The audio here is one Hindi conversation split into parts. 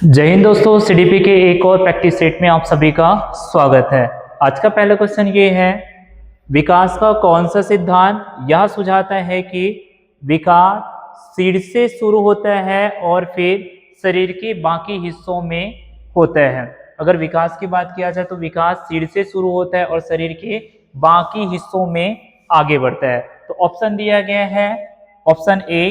जय हिंद दोस्तों, सीडीपी के एक और प्रैक्टिस सेट में आप सभी का स्वागत है। आज का पहला क्वेश्चन ये है, विकास का कौन सा सिद्धांत यह सुझाता है कि विकास सिर से शुरू होता है और फिर शरीर के बाकी हिस्सों में होता है। अगर विकास की बात किया जाए तो विकास सिर से शुरू होता है और शरीर के बाकी हिस्सों में आगे बढ़ता है। तो ऑप्शन दिया गया है, ऑप्शन ए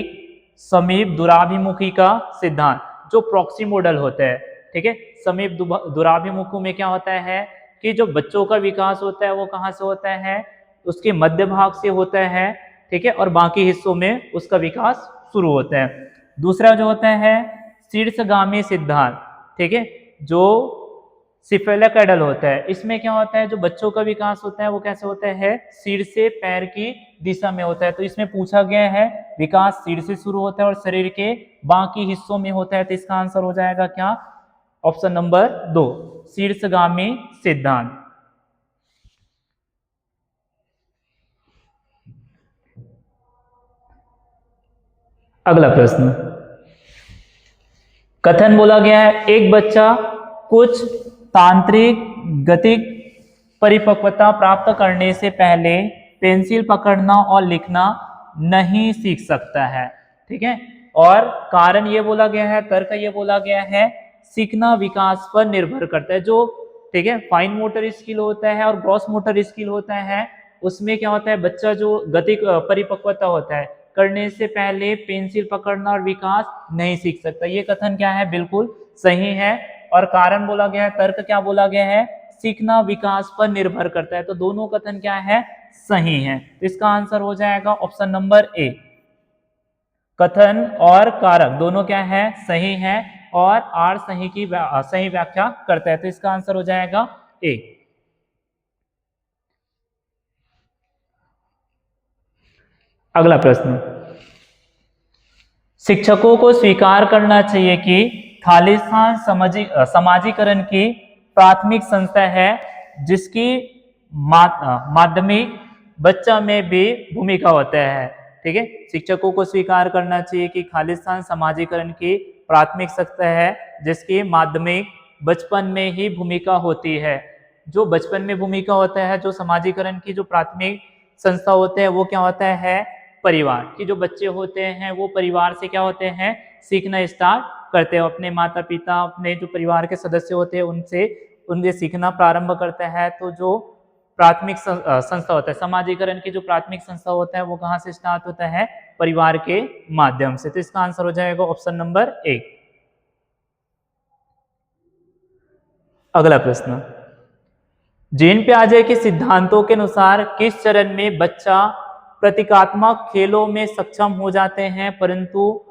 समीप दूराभिमुखी का सिद्धांत, जो प्रॉक्सी मॉडल होता है। ठीक है, समीप दूराभिमुखी में क्या होता है कि जो बच्चों का विकास होता है वो कहाँ से होता है, उसके मध्य भाग से होता है। ठीक है, और बाकी हिस्सों में उसका विकास शुरू होता है। दूसरा जो होता है शीर्षगामी सिद्धांत, ठीक है, जो सिफेलिकैडल होता है। इसमें क्या होता है, जो बच्चों का विकास होता है वो कैसे होता है, सिर से पैर की दिशा में होता है। तो इसमें पूछा गया है विकास सिर से शुरू होता है और शरीर के बाकी हिस्सों में होता है। तो इसका आंसर हो जाएगा क्या, ऑप्शन नंबर 2, शीर्षगामी सिद्धांत। अगला प्रश्न, कथन बोला गया है, एक बच्चा कुछ तांत्रिक गतिक परिपक्वता प्राप्त करने से पहले पेंसिल पकड़ना और लिखना नहीं सीख सकता है। ठीक है, और कारण ये बोला गया है, तर्क ये बोला गया है, सीखना विकास पर निर्भर करता है। जो ठीक है फाइन मोटर स्किल होता है और ग्रॉस मोटर स्किल होता है, उसमें क्या होता है, बच्चा जो गतिक परिपक्वता होता है करने से पहले पेंसिल पकड़ना और विकास नहीं सीख सकता। ये कथन क्या है, बिल्कुल सही है। और कारण बोला गया है, तर्क क्या बोला गया है, सीखना विकास पर निर्भर करता है। तो दोनों कथन क्या है, सही है। तो इसका आंसर हो जाएगा ऑप्शन नंबर ए, कथन और कारक दोनों क्या है, सही है, और आर सही की सही व्याख्या करता है। तो इसका आंसर हो जाएगा ए। अगला प्रश्न, शिक्षकों को स्वीकार करना चाहिए कि खालिस्तान समाजीकरण की प्राथमिक संस्था है, जिसकी माध्यमिक बच्चा में भी भूमिका होता है। ठीक है, शिक्षकों को स्वीकार करना चाहिए कि खालिस्तान समाजीकरण की प्राथमिक संस्था है, जिसकी माध्यमिक बचपन में ही भूमिका होती है। जो बचपन में भूमिका होता है, जो समाजीकरण की जो प्राथमिक संस्था होते हैं, वो क्या होता है, परिवार के जो बच्चे होते हैं वो परिवार से क्या होते हैं, सीखना स्टार्ट करते हैं। अपने माता पिता, अपने जो परिवार के सदस्य होते हैं उनसे सीखना प्रारंभ करता है। तो जो प्राथमिक संस्था होता है, समाजीकरण की जो प्राथमिक संस्था होता है वो कहाँ से स्टार्ट होता है, परिवार के माध्यम से। तो इसका आंसर हो जाएगा ऑप्शन नंबर 1। अगला प्रश्न, जीन पियाजे के सिद्धांतों के अनुसार किस चरण में बच्चा प्रतीकात्मक खेलों में सक्षम हो जाते हैं, परंतु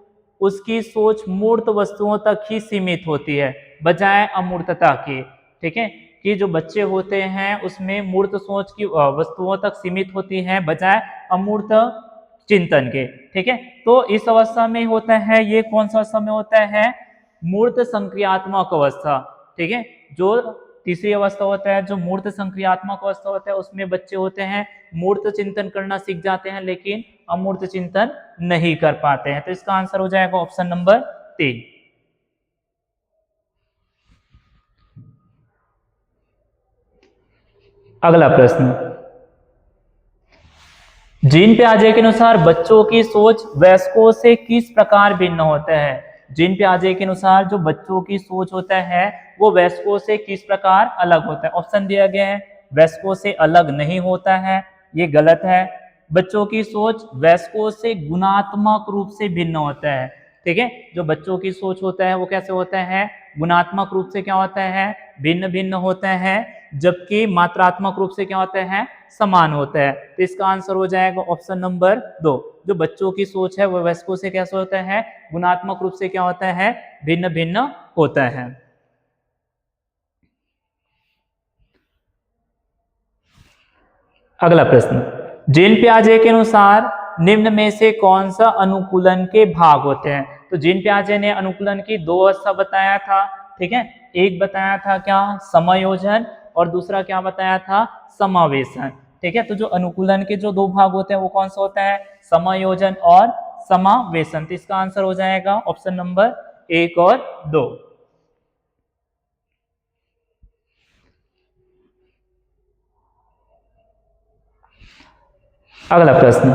उसकी सोच मूर्त वस्तुओं तक ही सीमित होती है बजाय अमूर्तता के। ठीक है, कि जो बच्चे होते हैं उसमें मूर्त सोच की वस्तुओं तक सीमित होती हैं बजाय अमूर्त चिंतन के। ठीक है, तो इस अवस्था में होता है, ये कौन सा अवस्था में होता है, मूर्त संक्रियात्मक अवस्था। ठीक है, जो तीसरी अवस्था होता है, जो मूर्त संक्रियात्मक अवस्था होता है, उसमें बच्चे होते हैं मूर्त चिंतन करना सीख जाते हैं लेकिन अमूर्त चिंतन नहीं कर पाते हैं। तो इसका आंसर हो जाएगा ऑप्शन नंबर 3। अगला प्रश्न, जीन पियाजे के अनुसार बच्चों की सोच वयस्कों से किस प्रकार भिन्न होता है। जीन पियाजे के अनुसार जो बच्चों की सोच होता है वो वयस्कों से किस प्रकार अलग होता है। ऑप्शन दिया गया है, वयस्कों से अलग नहीं होता है, ये गलत है। बच्चों की सोच वयस्कों से गुणात्मक रूप से भिन्न होता है। ठीक है, जो बच्चों की सोच होता है वो कैसे होता है, गुणात्मक रूप से क्या होता है, भिन्न भिन्न होता है, जबकि मात्रात्मक रूप से क्या होता है, समान होता है। तो इसका आंसर हो जाएगा ऑप्शन नंबर 2, जो बच्चों की सोच है वो वयस्कों से कैसे होता है, गुणात्मक रूप से क्या होता है, भिन्न भिन्न होता है। अगला प्रश्न, जीन पियाजे के अनुसार निम्न में से कौन सा अनुकूलन के भाग होते हैं। तो जीन पियाजे ने अनुकूलन की 2 अवस्था बताया था। ठीक है, एक बताया था क्या, समायोजन, और दूसरा क्या बताया था, समावेशन। ठीक है, तो जो अनुकूलन के जो 2 भाग होते हैं वो कौन सा होता है, समायोजन और समावेशन। तो इसका आंसर हो जाएगा ऑप्शन नंबर 1 और 2। अगला प्रश्न,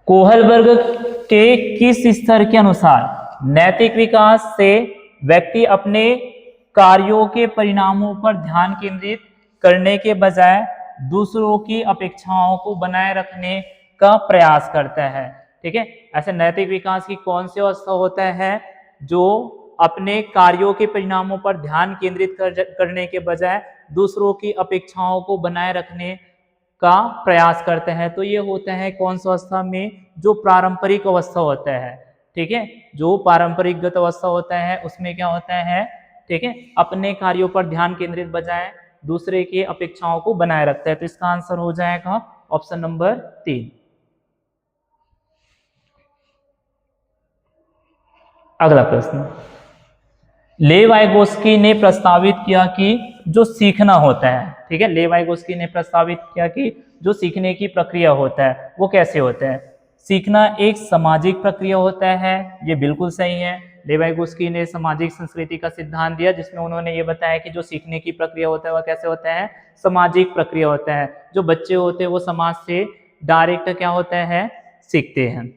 कोहलबर्ग के किस स्तर के अनुसार नैतिक विकास से व्यक्ति अपने कार्यों के परिणामों पर ध्यान केंद्रित करने के बजाय दूसरों की अपेक्षाओं को बनाए रखने का प्रयास करता है? ठीक है, ऐसे नैतिक विकास की कौन सी अवस्था होता है जो अपने कार्यों के परिणामों पर ध्यान केंद्रित करने के बजाय दूसरों की अपेक्षाओं को बनाए रखने का प्रयास करते हैं? तो ये होता है कौन सी अवस्था में? जो पारंपरिक अवस्था होता है। ठीक है, जो पारंपरिकगत अवस्था होता है उसमें क्या होता है? ठीक है, अपने कार्यों पर ध्यान केंद्रित बजाय दूसरे की अपेक्षाओं को बनाए रखता है। तो इसका आंसर हो जाएगा ऑप्शन नंबर 3। अगला प्रश्न, लेव वाइगोस्की ने प्रस्तावित किया कि जो सीखना होता है, ठीक है, लेव वाइगोस्की ने प्रस्तावित किया कि जो सीखने की प्रक्रिया होता है वो कैसे होता है? सीखना एक सामाजिक प्रक्रिया होता है, ये बिल्कुल सही है। लेव वाइगोस्की ने सामाजिक संस्कृति का सिद्धांत दिया जिसमें उन्होंने ये बताया कि जो सीखने की प्रक्रिया होता है वह कैसे होता है? सामाजिक प्रक्रिया होता है। जो बच्चे होते हैं वो समाज से डायरेक्ट क्या होता है? सीखते हैं।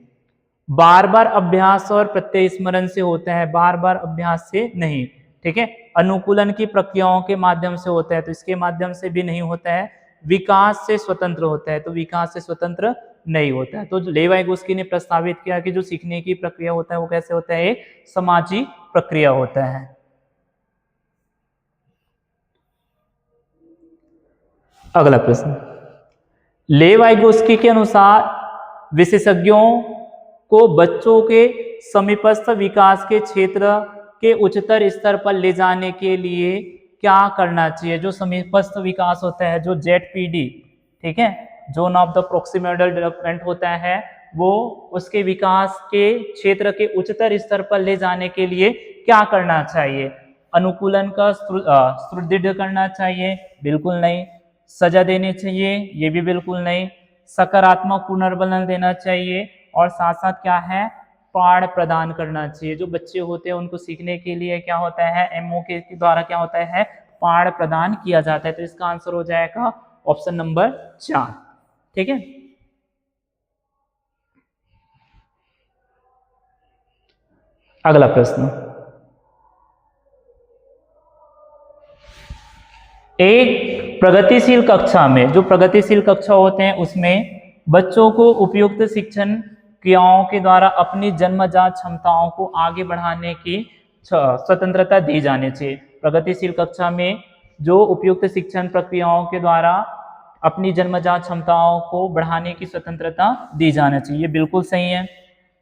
बार बार अभ्यास और प्रत्यय स्मरण से होता है, बार बार अभ्यास से नहीं। ठीक है, अनुकूलन की प्रक्रियाओं के माध्यम से होता है, तो इसके माध्यम से भी नहीं होता है। विकास से स्वतंत्र होता है, तो विकास से स्वतंत्र नहीं होता है। तो लेव वाइगोस्की ने प्रस्तावित किया कि जो सीखने की प्रक्रिया होता है वो कैसे होता है? एक सामाजिक प्रक्रिया होता है। अगला प्रश्न, लेव वाइगोस्की के अनुसार विशेषज्ञों को बच्चों के समीपस्थ विकास के क्षेत्र के उच्चतर स्तर पर ले जाने के लिए क्या करना चाहिए? जो समीपस्थ विकास होता है, जो ZPD, ठीक है, zone of the proximal development होता है, वो उसके विकास के क्षेत्र के उच्चतर स्तर पर ले जाने के लिए क्या करना चाहिए? अनुकूलन का सुदृढ़ करना चाहिए? बिल्कुल नहीं। सजा देनी चाहिए? ये भी बिल्कुल नहीं। सकारात्मक पुनर्बलन देना चाहिए, और साथ साथ क्या है? पाठ प्रदान करना चाहिए। जो बच्चे होते हैं उनको सीखने के लिए क्या होता है? MO के द्वारा क्या होता है? पाठ प्रदान किया जाता है। तो इसका आंसर हो जाएगा ऑप्शन नंबर 4। ठीक है, अगला प्रश्न, एक प्रगतिशील कक्षा में, जो प्रगतिशील कक्षा होते हैं उसमें बच्चों को उपयुक्त शिक्षण क्रियाओं के द्वारा अपनी जन्मजात क्षमताओं को आगे बढ़ाने की स्वतंत्रता दी जानी चाहिए। प्रगतिशील कक्षा में जो उपयुक्त शिक्षण प्रक्रियाओं के द्वारा अपनी जन्मजात क्षमताओं को बढ़ाने की स्वतंत्रता दी जानी चाहिए, बिल्कुल सही है।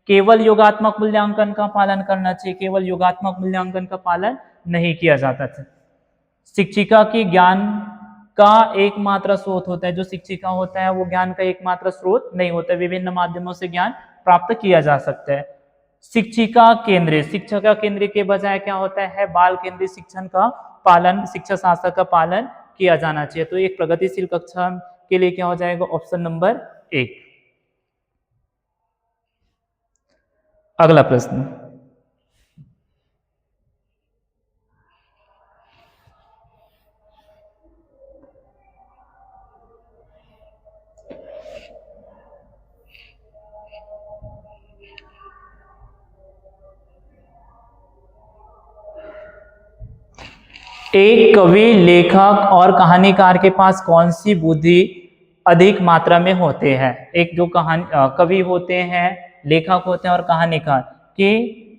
केवल योगात्मक मूल्यांकन का पालन करना चाहिए, केवल योगात्मक मूल्यांकन का पालन नहीं किया जाता था। शिक्षिका की ज्ञान का एकमात्र स्रोत होता है, जो शिक्षिका होता है वो ज्ञान का एकमात्र स्रोत नहीं होता, विभिन्न माध्यमों से ज्ञान प्राप्त किया जा सकता है। शिक्षिका केंद्रित, शिक्षिका केंद्र के बजाय क्या होता है? बाल केंद्रित शिक्षण का पालन, शिक्षा शास्त्र का पालन किया जाना चाहिए। तो एक प्रगतिशील कक्षा के लिए क्या हो जाएगा? Option number 1। अगला प्रश्न, एक कवि, लेखक और कहानीकार के पास कौन सी बुद्धि अधिक मात्रा में होते हैं? एक जो कवि होते हैं, लेखक होते हैं और कहानीकार के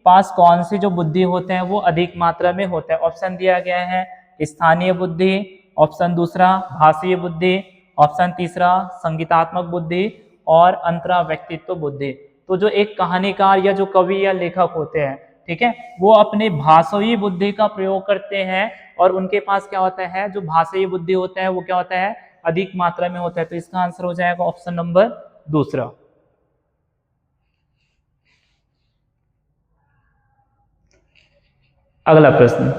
पास कौन सी जो बुद्धि होते हैं वो अधिक मात्रा में होता है? ऑप्शन दिया गया है स्थानीय बुद्धि, ऑप्शन दूसरा भाषीय बुद्धि, ऑप्शन तीसरा संगीतात्मक बुद्धि, और अंतरा व्यक्तित्व बुद्धि। तो जो एक कहानीकार या जो कवि या लेखक होते हैं, ठीक है, वो अपने भाषाई बुद्धि का प्रयोग करते हैं, और उनके पास क्या होता है? जो भाषाई बुद्धि होता है वो क्या होता है? अधिक मात्रा में होता है। तो इसका आंसर हो जाएगा ऑप्शन नंबर दूसरा। अगला प्रश्न,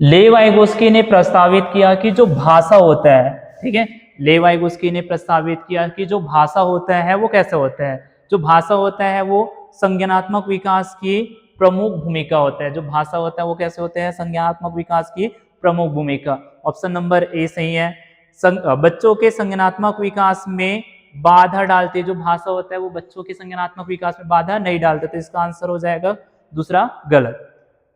लेव वाइगोस्की ने प्रस्तावित किया कि जो भाषा होता है, ठीक है, लेव वाइगोस्की ने प्रस्तावित किया कि जो भाषा होता है वो कैसे होता है? जो भाषा होता है वो संज्ञानात्मक विकास की प्रमुख भूमिका होता है। जो भाषा होता है वो कैसे होता है? संज्ञानात्मक विकास की प्रमुख भूमिका। ऑप्शन नंबर ए सही है। बच्चों के संज्ञानात्मक विकास में बाधा डालती है, जो भाषा होता है वो बच्चों के संज्ञानात्मक विकास में बाधा नहीं डालता, तो इसका आंसर हो जाएगा दूसरा गलत।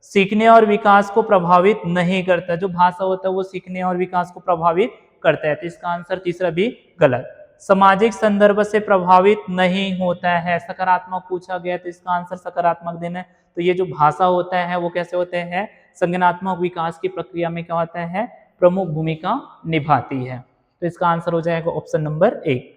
सीखने और विकास को प्रभावित नहीं करता, जो भाषा होता है वो सीखने और विकास को प्रभावित करता है, तो इसका आंसर तीसरा भी गलत। सामाजिक संदर्भ से प्रभावित नहीं होता है, सकारात्मक पूछा गया तो इसका आंसर सकारात्मक देना है। तो ये जो भाषा होता है वो कैसे होते हैं, संज्ञानात्मक विकास की प्रक्रिया में क्या होता है, प्रमुख भूमिका निभाती है, तो इसका आंसर हो जाएगा ऑप्शन नंबर 1।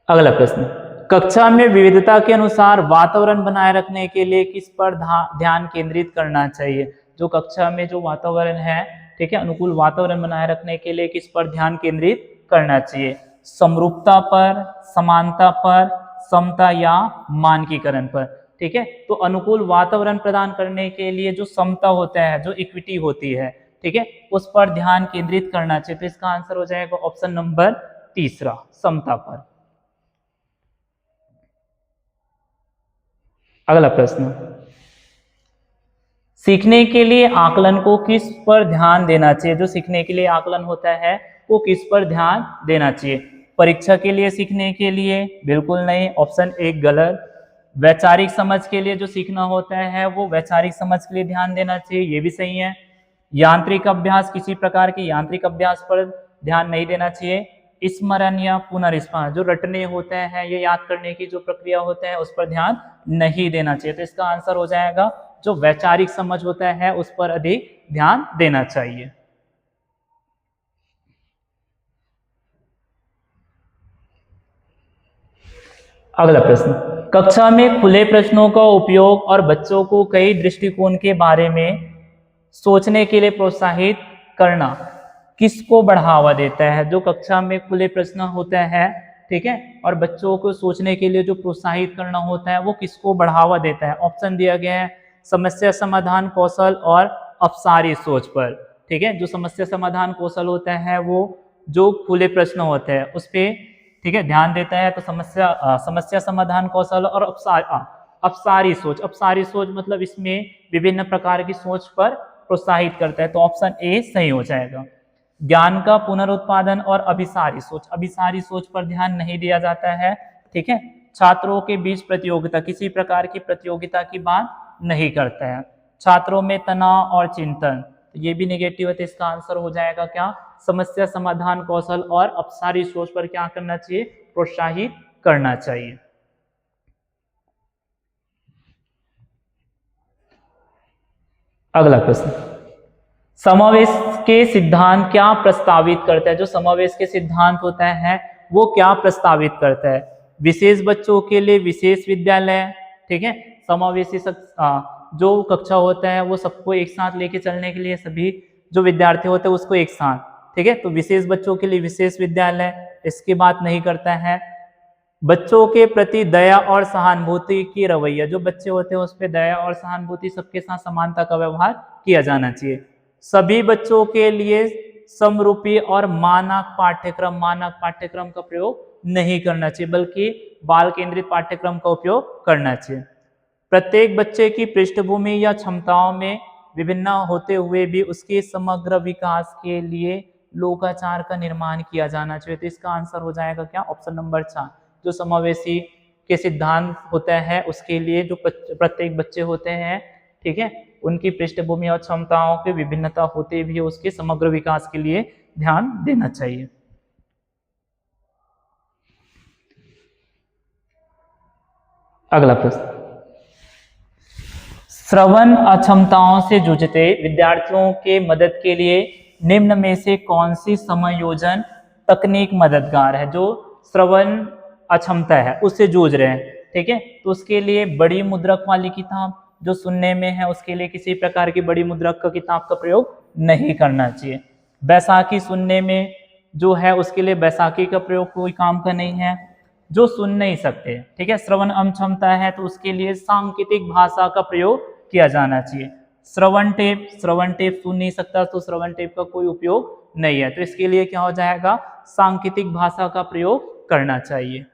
अगला प्रश्न, कक्षा में विविधता के अनुसार वातावरण बनाए रखने के लिए किस पर ध्यान केंद्रित करना चाहिए। जो कक्षा में जो वातावरण है, ठीक है, अनुकूल वातावरण बनाए रखने के लिए किस पर ध्यान केंद्रित करना चाहिए, समरूपता पर, समानता पर, समता या मानकीकरण पर। ठीक है, तो अनुकूल वातावरण प्रदान करने के लिए जो समता होता है, जो इक्विटी होती है, ठीक है, उस पर ध्यान केंद्रित करना चाहिए, तो इसका आंसर हो जाएगा ऑप्शन नंबर तीसरा, समता पर। अगला प्रश्न, सीखने के लिए आकलन को किस पर ध्यान देना चाहिए। जो सीखने के लिए आकलन होता है वो किस पर ध्यान देना चाहिए, परीक्षा के लिए, सीखने के लिए, बिल्कुल नहीं, ऑप्शन 1 गलत। वैचारिक समझ के लिए जो सीखना होता है वो वैचारिक समझ के लिए ध्यान देना चाहिए, ये भी सही है। यांत्रिक अभ्यास, किसी प्रकार के यांत्रिक अभ्यास पर ध्यान नहीं देना चाहिए। स्मरण या पुनर्स्मरण, जो रटने होते हैं, ये याद करने की जो प्रक्रिया होता है उस पर ध्यान नहीं देना चाहिए, तो इसका आंसर हो जाएगा जो वैचारिक समझ होता है उस पर अधिक ध्यान देना चाहिए। अगला प्रश्न, कक्षा में खुले प्रश्नों का उपयोग और बच्चों को कई दृष्टिकोण के बारे में सोचने के लिए प्रोत्साहित करना किसको बढ़ावा देता है। जो कक्षा में खुले प्रश्न होता है, ठीक है, और बच्चों को सोचने के लिए जो प्रोत्साहित करना होता है वो किसको बढ़ावा देता है। ऑप्शन दिया गया है समस्या समाधान कौशल और अपसारी सोच पर। ठीक है, जो समस्या समाधान कौशल होता है वो जो खुले प्रश्न होते हैं उस पर, ठीक है, ध्यान देता है, तो समस्या समाधान कौशल और अपसारी सोच, अपसारी सोच मतलब इसमें विभिन्न प्रकार की सोच पर प्रोत्साहित करता है, तो ऑप्शन ए सही हो जाएगा। ज्ञान का पुनरुत्पादन और अभिसारी सोच, अभिसारी सोच पर ध्यान नहीं दिया जाता है, ठीक है। छात्रों के बीच प्रतियोगिता, किसी प्रकार की प्रतियोगिता की बात नहीं करता है। छात्रों में तनाव और चिंतन, ये भी नेगेटिव है, तो इसका आंसर हो जाएगा क्या, समस्या समाधान कौशल और अपसारी सोच पर क्या करना चाहिए, प्रोत्साहित करना चाहिए। अगला प्रश्न, समावेश के सिद्धांत क्या प्रस्तावित करता है। जो समावेश के सिद्धांत होता है वो क्या प्रस्तावित करता है, विशेष बच्चों के लिए विशेष विद्यालय, ठीक है, समावेशी जो कक्षा होता है वो सबको एक साथ लेके चलने के लिए, सभी जो विद्यार्थी होते हैं उसको एक साथ, ठीक है, तो विशेष बच्चों के लिए विशेष विद्यालय, इसकी बात नहीं करता है। बच्चों के प्रति दया और सहानुभूति की रवैया, जो बच्चे होते हैं उस पर दया और सहानुभूति, सबके साथ समानता का व्यवहार किया जाना चाहिए। सभी बच्चों के लिए समरूपी और मानक पाठ्यक्रम, मानक पाठ्यक्रम का प्रयोग नहीं करना चाहिए बल्कि बाल केंद्रित पाठ्यक्रम का उपयोग करना चाहिए। प्रत्येक बच्चे की पृष्ठभूमि या क्षमताओं में विभिन्न होते हुए भी उसके समग्र विकास के लिए लोकाचार का निर्माण किया जाना चाहिए, तो इसका आंसर हो जाएगा क्या, ऑप्शन नंबर 4। जो समावेशी के सिद्धांत होता है उसके लिए जो प्रत्येक बच्चे होते हैं, ठीक है, उनकी पृष्ठभूमि और क्षमताओं की विभिन्नता होते भी उसके समग्र विकास के लिए ध्यान देना चाहिए। अगला प्रश्न, श्रवण अक्षमताओं से जूझते विद्यार्थियों के मदद के लिए निम्न में से कौन सी समायोजन तकनीक मददगार है। जो श्रवण अक्षमता है उससे जूझ रहे हैं, ठीक है, तो उसके लिए बड़ी मुद्रक वाली किताब, जो सुनने में है उसके लिए किसी प्रकार की बड़ी मुद्रक का किताब का प्रयोग नहीं करना चाहिए। बैसाखी सुनने में जो है उसके लिए बैसाखी का प्रयोग कोई काम का नहीं है। जो सुन नहीं सकते, ठीक है, श्रवण अक्षमता है तो उसके लिए सांकेतिक भाषा का प्रयोग किया जाना चाहिए। श्रवण टेप, श्रवण टेप सुन नहीं सकता तो श्रवण टेप का कोई उपयोग नहीं है, तो इसके लिए क्या हो जाएगा, सांकेतिक भाषा का प्रयोग करना चाहिए।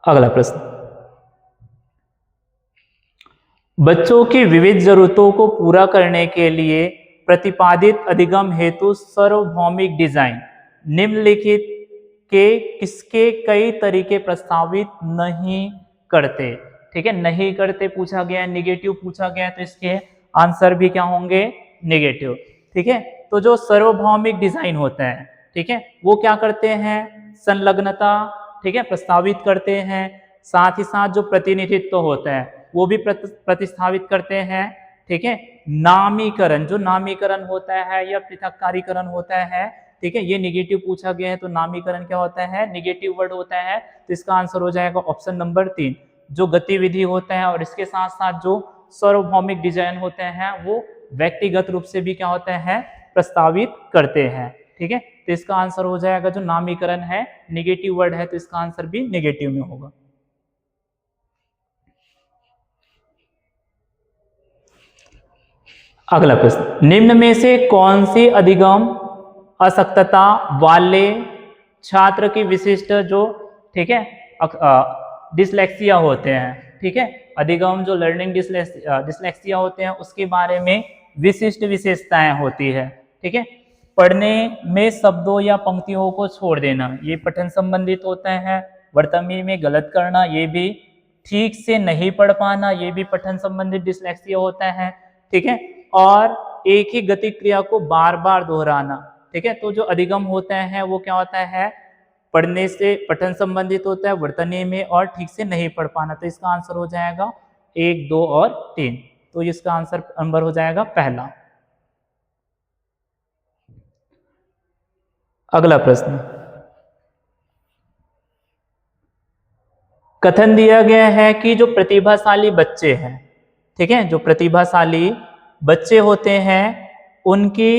अगला प्रश्न, बच्चों की विविध जरूरतों को पूरा करने के लिए प्रतिपादित अधिगम हेतु सार्वभौमिक डिजाइन निम्नलिखित के किसके कई तरीके प्रस्तावित नहीं करते। ठीक है, नहीं करते पूछा गया है, निगेटिव पूछा गया है, तो इसके आंसर भी क्या होंगे, निगेटिव। ठीक है, तो जो सार्वभौमिक डिजाइन होता है, ठीक है, वो क्या करते हैं, संलग्नता, ठीक है, प्रस्तावित करते हैं। साथ ही साथ जो प्रतिनिधित्व होता है वो भी प्रतिस्थापित करते हैं। ठीक है, नामीकरण, जो नामीकरण होता है या पृथक्कारीकरण होता है, ठीक है, ये निगेटिव पूछा गया है, तो नामीकरण क्या होता है, निगेटिव वर्ड होता है, तो इसका आंसर हो जाएगा ऑप्शन नंबर 3। जो गतिविधि होता है और इसके साथ साथ जो सार्वभौमिक डिजाइन होते हैं वो व्यक्तिगत रूप से भी क्या होते हैं, प्रस्तावित करते हैं। ठीक है, तो इसका आंसर हो जाएगा, जो नामीकरण है निगेटिव वर्ड है, तो इसका आंसर भी निगेटिव में होगा। अगला प्रश्न, निम्न में से कौन सी अधिगम असक्तता वाले छात्र की विशिष्ट जो, ठीक है, डिसलेक्सिया होते हैं, ठीक है, अधिगम जो लर्निंग डिसलेक्सिया होते हैं उसके बारे में विशिष्ट विशेषताएं होती है। ठीक है, पढ़ने में शब्दों या पंक्तियों को छोड़ देना, ये पठन संबंधित होता है। वर्तनी में गलत करना, ये भी ठीक से नहीं पढ़ पाना, ये भी पठन संबंधित डिसलेक्सिया होता है। ठीक है, और एक ही गति क्रिया को बार बार दोहराना। ठीक है, तो जो अधिगम होता है वो क्या होता है, पढ़ने से पठन संबंधित होता है, वर्तनी में और ठीक से नहीं पढ़ पाना, तो इसका आंसर हो जाएगा 1, 2 और 3। तो इसका आंसर नंबर हो जाएगा पहला। अगला प्रश्न, कथन दिया गया है कि जो प्रतिभाशाली बच्चे हैं, ठीक है, जो प्रतिभाशाली बच्चे होते हैं उनकी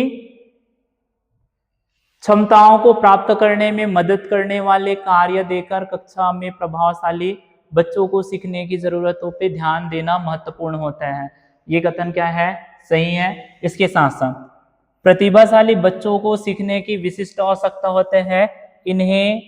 क्षमताओं को प्राप्त करने में मदद करने वाले कार्य देकर कक्षा में प्रभावशाली बच्चों को सीखने की जरूरतों पे ध्यान देना महत्वपूर्ण होता है। ये कथन क्या है, सही है। इसके साथ साथ प्रतिभाशाली बच्चों को सीखने की विशिष्ट आवश्यकता होते हैं, इन्हें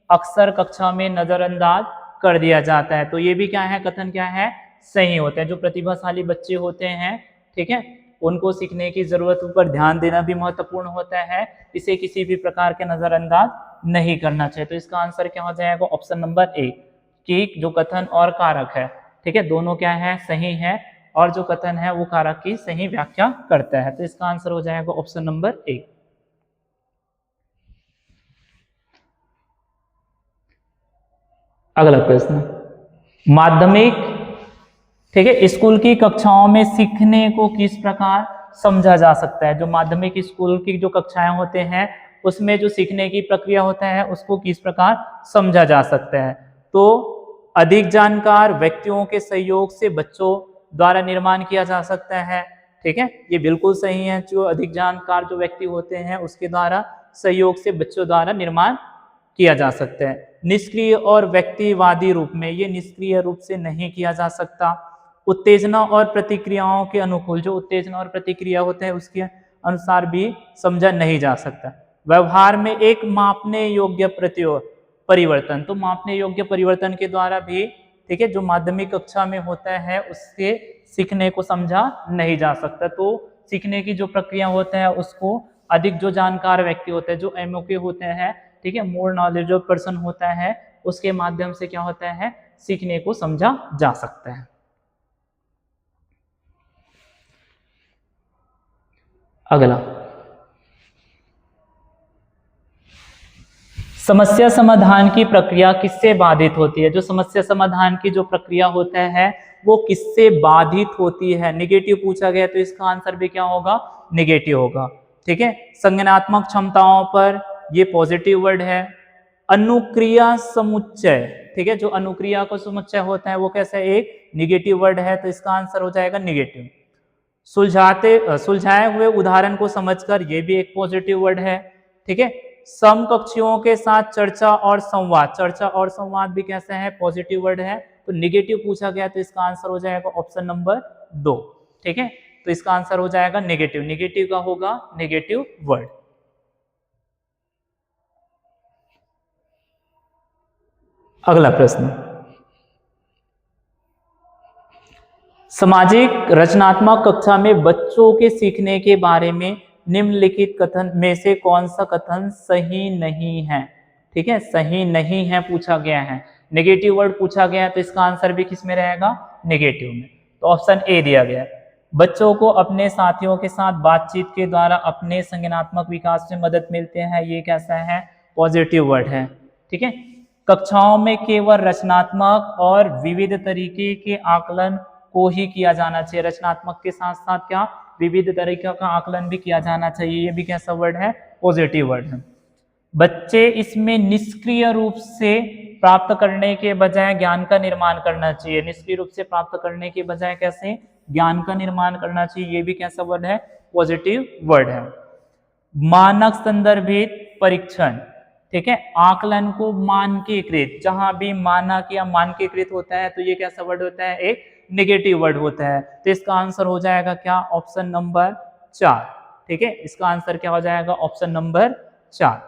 अक्सर कक्षा में नजरअंदाज कर दिया जाता है, तो ये भी क्या है, कथन क्या है, सही होता है। जो प्रतिभाशाली बच्चे होते हैं, ठीक है, उनको सीखने की जरूरतों पर ध्यान देना भी महत्वपूर्ण होता है, इसे किसी भी प्रकार के नजरअंदाज नहीं करना चाहिए। तो इसका आंसर क्या हो जाएगा, ऑप्शन नंबर ए, कि जो कथन और कारक है, ठीक है, दोनों क्या है, सही है, और जो कथन है वो कारक की सही व्याख्या करता है, तो इसका आंसर हो जाएगा ऑप्शन नंबर ए। अगला प्रश्न, माध्यमिक, ठीक है, स्कूल की कक्षाओं में सीखने को किस प्रकार समझा जा सकता है। जो माध्यमिक स्कूल की जो कक्षाएं होते हैं उसमें जो सीखने की प्रक्रिया होता है उसको किस प्रकार समझा जा सकता है, तो अधिक जानकार व्यक्तियों के सहयोग से बच्चों द्वारा निर्माण किया जा सकता है। ठीक है, ये बिल्कुल सही है, जो अधिक जानकार जो व्यक्ति होते हैं उसके द्वारा सहयोग से बच्चों द्वारा निर्माण किया जा सकता है। निष्क्रिय और व्यक्तिवादी रूप में, ये निष्क्रिय रूप से नहीं किया जा सकता। उत्तेजना और प्रतिक्रियाओं के अनुकूल, जो उत्तेजना और प्रतिक्रिया होते हैं उसके अनुसार भी समझा नहीं जा सकता। व्यवहार में एक मापने योग्य परिवर्तन, तो मापने योग्य परिवर्तन के द्वारा भी, ठीक है, जो माध्यमिक कक्षा में होता है उससे सीखने को समझा नहीं जा सकता। तो सीखने की जो प्रक्रिया होता है उसको अधिक जो जानकार व्यक्ति होते हैं, जो एमओके होते हैं, ठीक है, मोर नॉलेजेबल पर्सन होता है, उसके माध्यम से क्या होता है, सीखने को समझा जा सकता है। अगला, समस्या समाधान की प्रक्रिया किससे बाधित होती है। जो समस्या समाधान की जो प्रक्रिया होता है वो किससे बाधित होती है, निगेटिव पूछा गया, तो इसका आंसर भी क्या होगा, निगेटिव होगा। ठीक है, संज्ञानात्मक क्षमताओं पर, ये पॉजिटिव वर्ड है। अनुक्रिया समुच्चय, ठीक है, जो अनुक्रिया का समुच्चय होता है वो कैसा, एक निगेटिव वर्ड है, तो इसका आंसर हो जाएगा निगेटिव। सुलझाए हुए उदाहरण को समझकर, ये भी एक पॉजिटिव वर्ड है। ठीक है, समकक्षियों के साथ चर्चा और संवाद, चर्चा और संवाद भी कैसा है, पॉजिटिव वर्ड है, तो निगेटिव पूछा गया, तो इसका आंसर हो जाएगा ऑप्शन नंबर 2। ठीक है, तो इसका आंसर हो जाएगा निगेटिव, निगेटिव का होगा निगेटिव वर्ड। अगला प्रश्न, सामाजिक रचनात्मक कक्षा में बच्चों के सीखने के बारे में निम्नलिखित कथन में से कौन सा कथन सही नहीं है? ठीक है, सही नहीं है पूछा गया है, नेगेटिव वर्ड पूछा गया है, तो इसका आंसर भी किस में रहेगा? नेगेटिव में। तो ऑप्शन ए दिया गया है, बच्चों को अपने साथियों के साथ बातचीत के द्वारा अपने संज्ञानात्मक विकास में मदद मिलते हैं, ये कैसा है? पॉजिटिव वर्ड है। ठीक है, कक्षाओं में केवल रचनात्मक और विविध तरीके के आकलन को ही किया जाना चाहिए, रचनात्मक के साथ साथ क्या विविध तरीकों का आकलन भी किया जाना चाहिए, ये भी कैसा वर्ड है? पॉजिटिव वर्ड है। बच्चे इसमें निष्क्रिय रूप से प्राप्त करने के बजाय ज्ञान का निर्माण करना चाहिए, निष्क्रिय रूप से प्राप्त करने के बजाय कैसे? ज्ञान का निर्माण करना चाहिए, ये भी कैसा वर्ड है? पॉजिटिव वर्ड है। मानक संदर्भित परीक्षण, ठीक है, आकलन को मानकीकृत, जहां भी मानक या मानकीकृत होता है तो ये कैसा वर्ड होता है? एक नेगेटिव वर्ड होता है। तो इसका आंसर हो जाएगा क्या? Option number 4। ठीक है, इसका आंसर क्या हो जाएगा? Option number 4।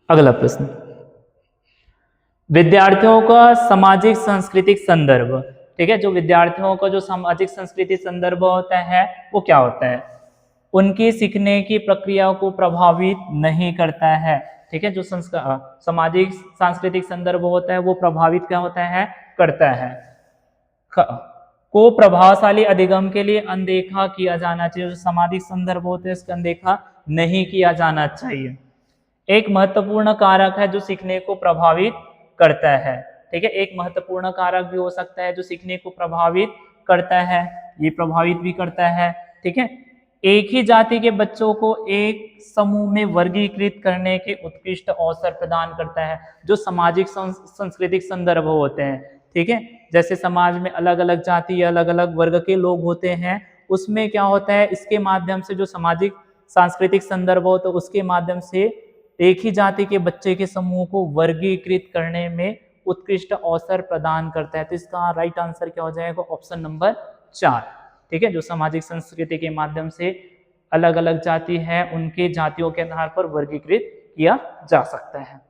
अगला प्रश्न, विद्यार्थियों का सामाजिक सांस्कृतिक संदर्भ, ठीक है, जो विद्यार्थियों का जो सामाजिक सांस्कृतिक संदर्भ होता है वो क्या होता है? उनकी सीखने की प्रक्रिया को प्रभावित नहीं करता है। ठीक है, जो सामाजिक सांस्कृतिक संदर्भ होता है वो प्रभावित क्या होता है? करता है। को प्रभावशाली अधिगम के लिए अनदेखा किया जाना चाहिए, जो सामाजिक संदर्भ होते हैं इसका अनदेखा नहीं किया जाना चाहिए। एक महत्वपूर्ण कारक है जो सीखने को प्रभावित करता है। ठीक है, एक महत्वपूर्ण कारक भी हो सकता है जो सीखने को प्रभावित करता है, ये प्रभावित भी करता है। ठीक है, एक ही जाति के बच्चों को एक समूह में वर्गीकृत करने के उत्कृष्ट अवसर प्रदान करता है, जो सामाजिक सांस्कृतिक संदर्भ होते हैं। ठीक है, जैसे समाज में अलग अलग जाति या अलग अलग वर्ग के लोग होते हैं, उसमें क्या होता है? इसके माध्यम से जो सामाजिक सांस्कृतिक संदर्भ होता है उसके माध्यम से एक ही जाति के बच्चे के समूह को वर्गीकृत करने में उत्कृष्ट अवसर प्रदान करता है। तो इसका राइट आंसर क्या हो जाएगा? Option number 4। ठीक है, जो सामाजिक संस्कृति के माध्यम से अलग अलग जाति है उनके जातियों के आधार पर वर्गीकृत किया जा सकता है।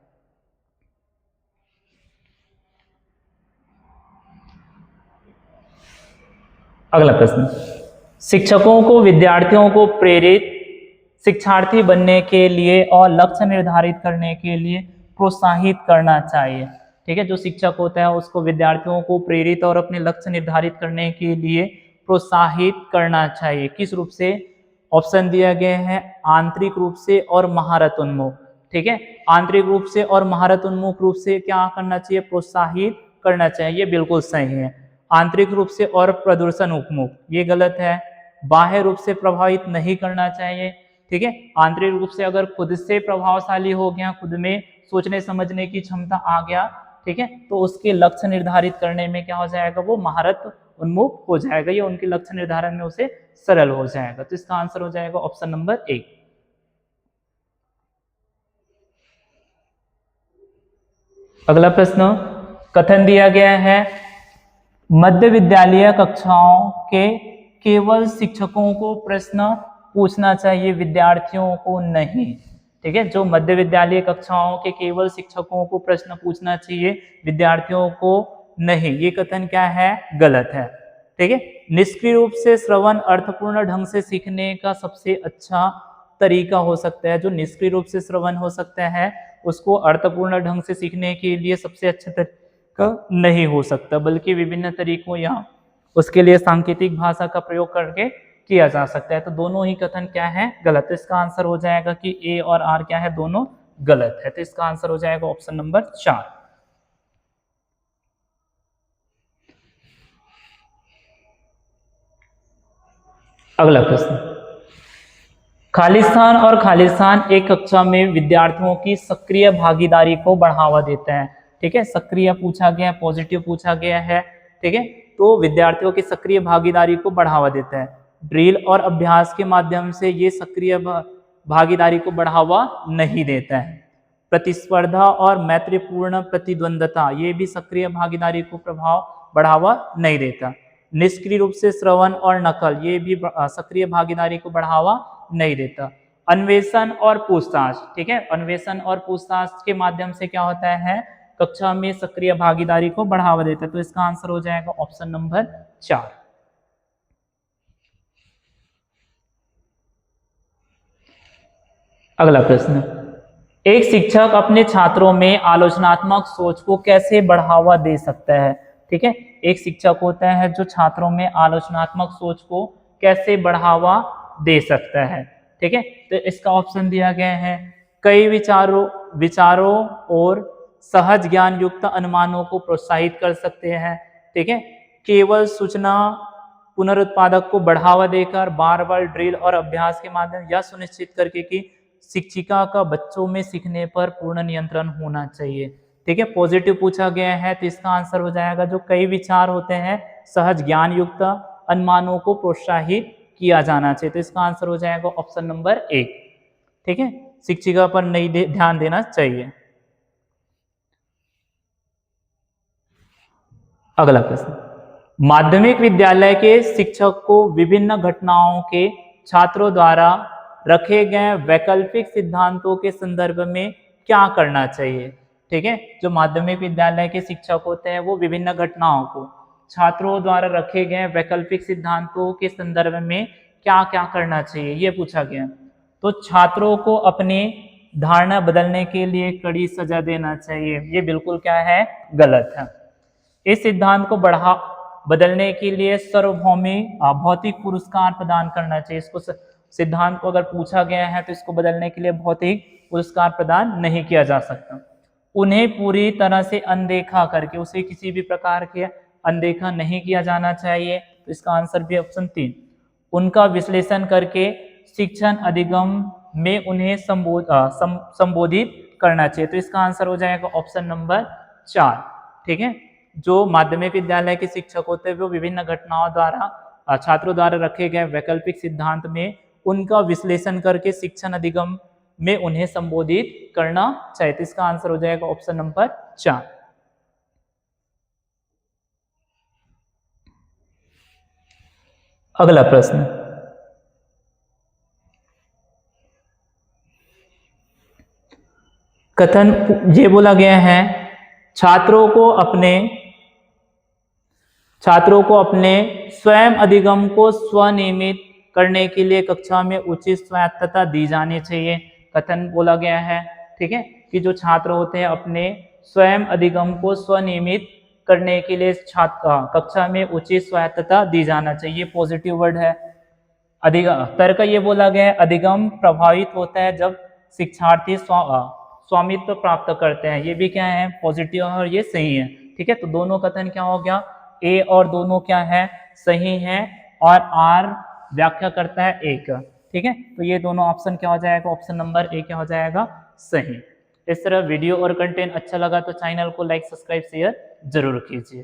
अगला प्रश्न, शिक्षकों को विद्यार्थियों को प्रेरित शिक्षार्थी बनने के लिए और लक्ष्य निर्धारित करने के लिए प्रोत्साहित करना चाहिए। ठीक है, जो शिक्षक होता है उसको विद्यार्थियों को प्रेरित और अपने लक्ष्य निर्धारित करने के लिए प्रोत्साहित करना चाहिए। किस रूप से? ऑप्शन दिया गया है, आंतरिक रूप से और महारत उन्मुख। ठीक है, आंतरिक रूप से और महारत उन्मुख रूप से क्या करना चाहिए? प्रोत्साहित करना चाहिए, बिल्कुल सही है। आंतरिक रूप से और प्रदर्शन उन्मुख, ये गलत है। बाह्य रूप से प्रभावित नहीं करना चाहिए। ठीक है, आंतरिक रूप से अगर खुद से प्रभावशाली हो गया, खुद में सोचने समझने की क्षमता आ गया, ठीक है, तो उसके लक्ष्य निर्धारित करने में क्या हो जाएगा? वो महारत उन्मुख हो जाएगा, या उनके लक्ष्य निर्धारण में उसे सरल हो जाएगा। तो इसका आंसर हो जाएगा ऑप्शन नंबर 1। अगला प्रश्न, कथन दिया गया है, मध्य विद्यालय कक्षाओं के केवल शिक्षकों को प्रश्न पूछना चाहिए, विद्यार्थियों को नहीं। ठीक है, जो मध्य विद्यालय कक्षाओं के केवल शिक्षकों को प्रश्न पूछना चाहिए, विद्यार्थियों को नहीं, ये कथन क्या है? गलत है। ठीक है, निष्क्रिय रूप से श्रवण अर्थपूर्ण ढंग से सीखने का सबसे अच्छा तरीका हो सकता है। जो निष्क्रिय रूप से श्रवण हो सकता है उसको अर्थपूर्ण ढंग से सीखने के लिए सबसे अच्छा तरीका नहीं हो सकता, बल्कि विभिन्न तरीकों या उसके लिए सांकेतिक भाषा का प्रयोग करके किया जा सकता है। तो दोनों ही कथन क्या है? गलत। तो इसका आंसर हो जाएगा कि ए और आर क्या है? दोनों गलत है। तो इसका आंसर हो जाएगा ऑप्शन नंबर 4। अगला प्रश्न, खालिस्तान और खालिस्तान एक कक्षा में विद्यार्थियों की सक्रिय भागीदारी को बढ़ावा देता है। ठीक है, सक्रिय पूछा गया, पॉजिटिव पूछा गया है। ठीक है, तो विद्यार्थियों की सक्रिय भागीदारी को बढ़ावा देता है। ड्रिल और अभ्यास के माध्यम से ये सक्रिय भागीदारी को बढ़ावा नहीं देता है। प्रतिस्पर्धा और मैत्रीपूर्ण प्रतिद्वंदता, ये भी सक्रिय भागीदारी को बढ़ावा नहीं देता। निष्क्रिय रूप से श्रवण और नकल, ये भी सक्रिय भागीदारी को बढ़ावा नहीं देता। अन्वेषण और पूछताछ, ठीक है, अन्वेषण और पूछताछ के माध्यम से क्या होता है? कक्षा में सक्रिय भागीदारी को बढ़ावा देता है। तो इसका आंसर हो जाएगा ऑप्शन नंबर 4। अगला प्रश्न, एक शिक्षक अपने छात्रों में आलोचनात्मक सोच को कैसे बढ़ावा दे सकता है? ठीक है, एक शिक्षक होता है जो छात्रों में आलोचनात्मक सोच को कैसे बढ़ावा दे सकता है। ठीक है, तो इसका ऑप्शन दिया गया है, कई विचारों और सहज ज्ञान युक्त अनुमानों को प्रोत्साहित कर सकते हैं। ठीक है, केवल सूचना पुनरुत्पादक को बढ़ावा देकर बार बार ड्रिल और अभ्यास के माध्यम यह सुनिश्चित करके कि शिक्षिका का बच्चों में सीखने पर पूर्ण नियंत्रण होना चाहिए। ठीक है, पॉजिटिव पूछा गया है तो इसका आंसर हो जाएगा जो कई विचार होते हैं सहज ज्ञान युक्त अनुमानों को प्रोत्साहित किया जाना चाहिए। तो इसका आंसर हो जाएगा ऑप्शन नंबर 1। ठीक है, शिक्षिका पर नहीं ध्यान देना चाहिए। अगला प्रश्न, माध्यमिक विद्यालय के शिक्षक को विभिन्न घटनाओं के छात्रों द्वारा रखे गए वैकल्पिक सिद्धांतों के संदर्भ में क्या करना चाहिए? ठीक है, जो माध्यमिक विद्यालय के शिक्षक होते हैं वो विभिन्न घटनाओं को छात्रों द्वारा रखे गए वैकल्पिक सिद्धांतों के संदर्भ में क्या क्या करना चाहिए, ये पूछा गया। तो छात्रों को अपनी धारणा बदलने के लिए कड़ी सजा देना चाहिए, ये बिल्कुल क्या है, गलत है। इस सिद्धांत को बदलने के लिए सार्वभौमिक भौतिक पुरस्कार प्रदान करना चाहिए। इसको सिद्धांत को अगर पूछा गया है तो इसको बदलने के लिए भौतिक पुरस्कार प्रदान नहीं किया जा सकता। उन्हें पूरी तरह से अनदेखा करके उसे किसी भी प्रकार के अनदेखा नहीं किया जाना चाहिए। तो इसका आंसर भी ऑप्शन 3। उनका विश्लेषण करके शिक्षण अधिगम में उन्हें संबोधित करना चाहिए। तो इसका आंसर हो जाएगा ऑप्शन नंबर 4। ठीक है, जो माध्यमिक विद्यालय के शिक्षक होते हैं वो विभिन्न घटनाओं द्वारा छात्रों द्वारा रखे गए वैकल्पिक सिद्धांत में उनका विश्लेषण करके शिक्षण अधिगम में उन्हें संबोधित करना चाहिए। तो इसका आंसर हो जाएगा ऑप्शन नंबर 4। अगला प्रश्न, कथन ये बोला गया है, छात्रों को अपने स्वयं अधिगम को स्वनियमित करने के लिए कक्षा में उचित स्वायत्तता दी जानी चाहिए। कथन बोला गया है, ठीक है, कि जो छात्र होते हैं अपने स्वयं अधिगम को स्वनियमित करने के लिए कक्षा में उचित स्वायत्तता दी जाना चाहिए, पॉजिटिव वर्ड है। तर्क ये बोला गया है, अधिगम प्रभावित होता है जब शिक्षार्थी स्वामित्व प्राप्त करते हैं, ये भी क्या है, पॉजिटिव और ये सही है। ठीक है, तो दोनों कथन क्या हो गया, ए और दोनों क्या है, सही है, और आर व्याख्या करता है एक। ठीक है, तो ये दोनों ऑप्शन क्या हो जाएगा, ऑप्शन नंबर ए क्या हो जाएगा, सही। इस तरह वीडियो और कंटेंट अच्छा लगा तो चैनल को लाइक सब्सक्राइब शेयर जरूर कीजिए।